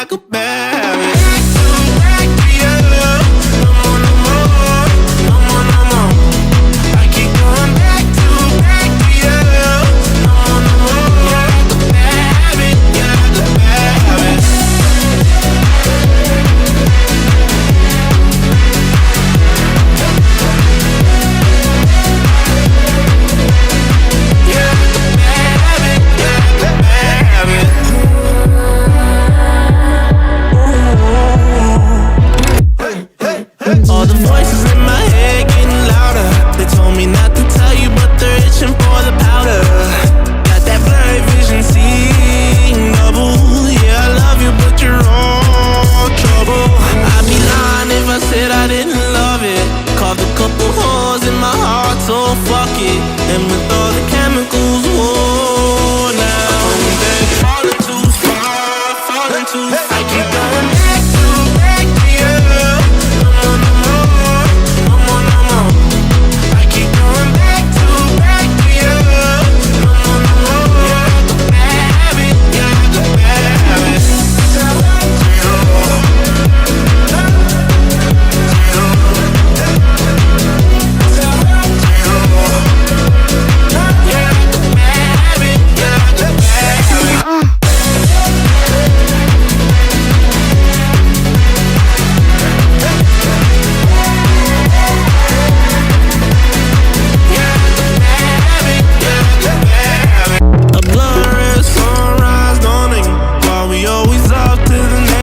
like a parrot. Back to you. No more, no more, no more, no more. I keep going back to you. No more, no more. You're like a parrot, you're like a parrot. All the voices in my head getting louder. They told me not to tell you, but they're itching for the powder. Got that blurry vision, seeing double. Yeah, I love you, but you're all trouble. I'd be lying if I said I didn't love it. Carved a couple holes in my heart, so fuck it. And with all the chemicals, whoa, now I'm back, falling too far, falling too far. I keep going back to